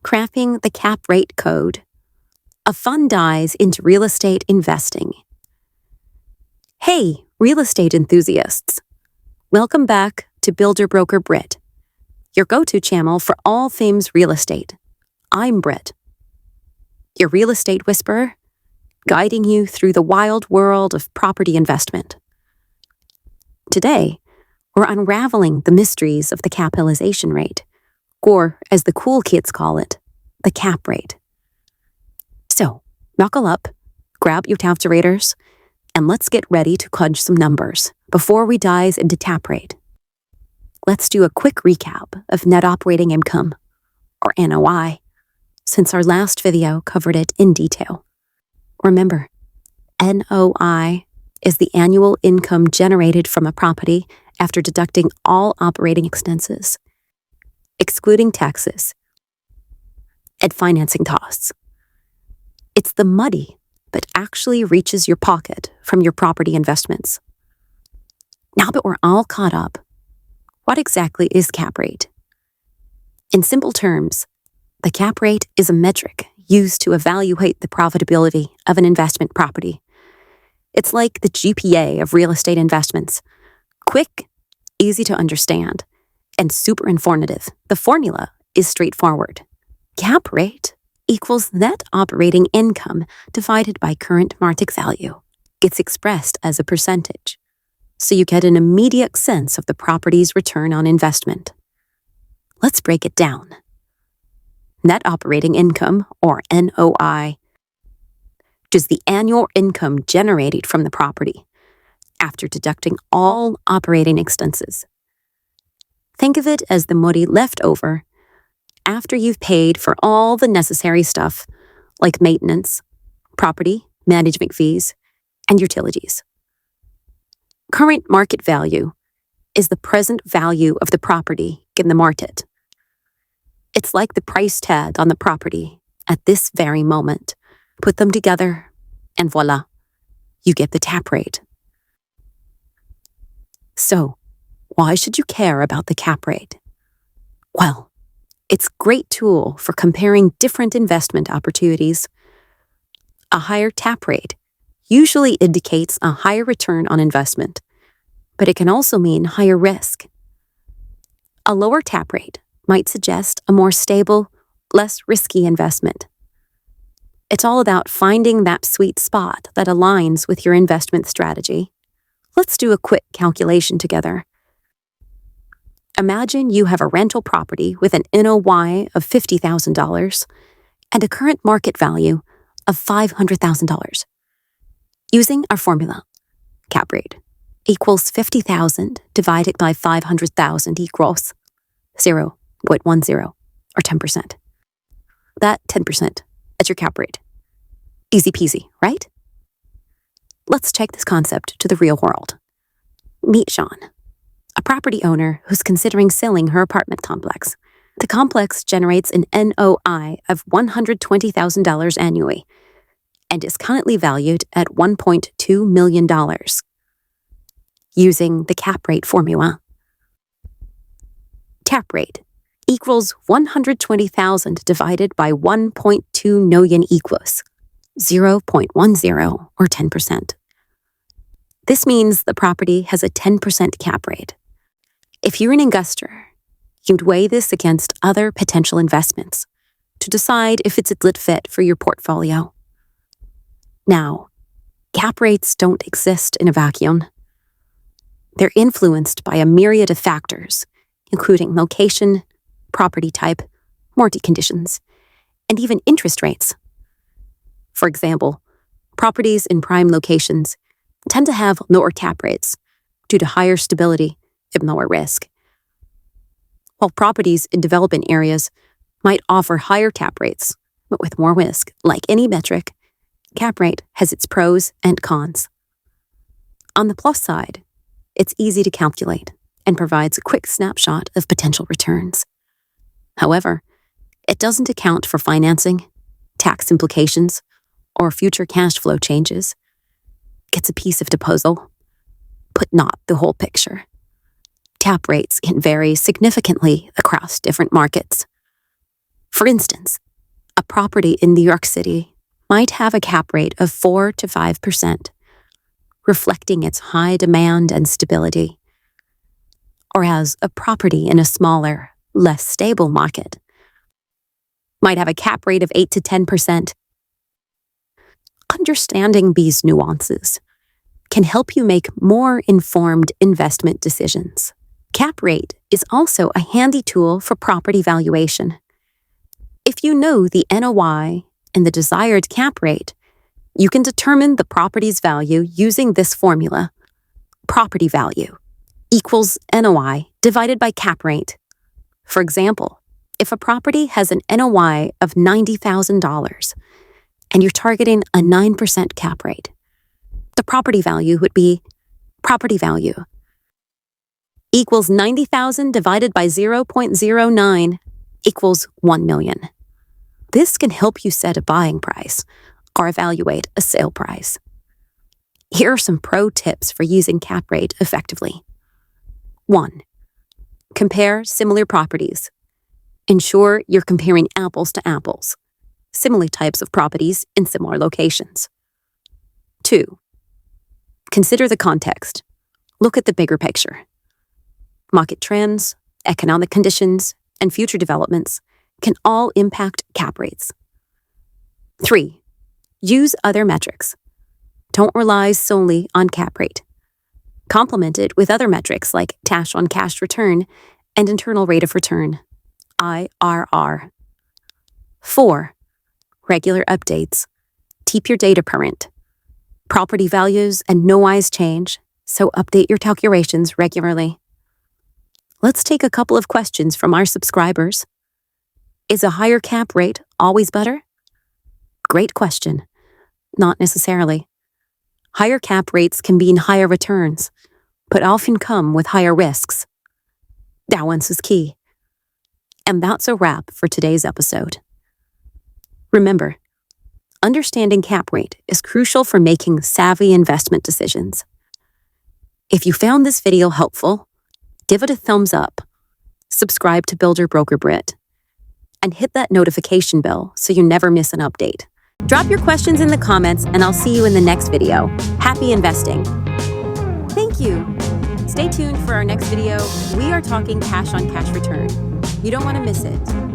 Crafting the cap rate code. A fun dive into real estate investing. Hey, real estate enthusiasts. Welcome back to Builder Broker Britt, your go-to channel for all things real estate. I'm Britt, your real estate whisperer, guiding you through the wild world of property investment. Today, we're unraveling the mysteries of the capitalization rate, or as the cool kids call it, the cap rate. So, buckle up, grab your calculators, and let's get ready to crunch some numbers before we dive into cap rate. Let's do a quick recap of net operating income, or NOI, since our last video covered it in detail. Remember, NOI is the annual income generated from a property after deducting all operating expenses, excluding taxes and financing costs. It's the money that actually reaches your pocket from your property investments. Now that we're all caught up, what exactly is cap rate? In simple terms, the cap rate is a metric used to evaluate the profitability of an investment property. It's like the GPA of real estate investments. Quick, easy to understand, and super informative. The formula is straightforward. Cap rate equals net operating income divided by current market value. It's expressed as a percentage, so you get an immediate sense of the property's return on investment. Let's break it down. Net operating income, or NOI, is the annual income generated from the property after deducting all operating expenses. Think of it as the money left over after you've paid for all the necessary stuff like maintenance, property, management fees, and utilities. Current market value is the present value of the property in the market. It's like the price tag on the property at this very moment. Put them together, and voila, you get the cap rate. So, why should you care about the cap rate? Well, it's a great tool for comparing different investment opportunities. A higher cap rate usually indicates a higher return on investment, but it can also mean higher risk. A lower cap rate might suggest a more stable, less risky investment. It's all about finding that sweet spot that aligns with your investment strategy. Let's do a quick calculation together. Imagine you have a rental property with an NOI of $50,000 and a current market value of $500,000. Using our formula, cap rate equals 50,000 divided by 500,000 equals 0.10, or 10%. That 10%, that's your cap rate. Easy peasy, right? Let's take this concept to the real world. Meet Sean, a property owner who's considering selling her apartment complex. The complex generates an NOI of $120,000 annually and is currently valued at $1.2 million. Using the cap rate formula, cap rate equals 120,000 divided by 1.2 million equals 0.10, or 10%. This means the property has a 10% cap rate. If you're an investor, you'd weigh this against other potential investments to decide if it's a good fit for your portfolio. Now, cap rates don't exist in a vacuum. They're influenced by a myriad of factors, including location, property type, mortgage conditions, and even interest rates. For example, properties in prime locations tend to have lower cap rates due to higher stability and lower risk, while properties in development areas might offer higher cap rates, but with more risk. Like any metric, cap rate has its pros and cons. On the plus side, it's easy to calculate and provides a quick snapshot of potential returns. However, it doesn't account for financing, tax implications, or future cash flow changes. It's a piece of the puzzle, but not the whole picture. Cap rates can vary significantly across different markets. For instance, a property in New York City might have a cap rate of 4 to 5%, reflecting its high demand and stability. Whereas a property in a smaller, less stable market might have a cap rate of 8 to 10%. Understanding these nuances can help you make more informed investment decisions. Cap rate is also a handy tool for property valuation. If you know the NOI and the desired cap rate, you can determine the property's value using this formula. Property value equals NOI divided by cap rate. For example, if a property has an NOI of $90,000 and you're targeting a 9% cap rate, the property value would be property value equals 90,000 divided by 0.09 equals 1 million. This can help you set a buying price or evaluate a sale price. Here are some pro tips for using cap rate effectively. 1. Compare similar properties. Ensure you're comparing apples to apples, similar types of properties in similar locations. 2. Consider the context. Look at the bigger picture. Market trends, economic conditions, and future developments can all impact cap rates. 3. Use other metrics. Don't rely solely on cap rate. Complement it with other metrics like cash-on-cash return and internal rate of return, IRR. 4. Regular updates. Keep your data current. Property values and NOIs change, so update your calculations regularly. Let's take a couple of questions from our subscribers. Is a higher cap rate always better? Great question. Not necessarily. Higher cap rates can mean higher returns, but often come with higher risks. Balance is key. And that's a wrap for today's episode. Remember, understanding cap rate is crucial for making savvy investment decisions. If you found this video helpful, give it a thumbs up, subscribe to Builder Broker Britt, and hit that notification bell so you never miss an update. Drop your questions in the comments and I'll see you in the next video. Happy investing! Thank you! Stay tuned for our next video. We are talking cash on cash return. You don't want to miss it.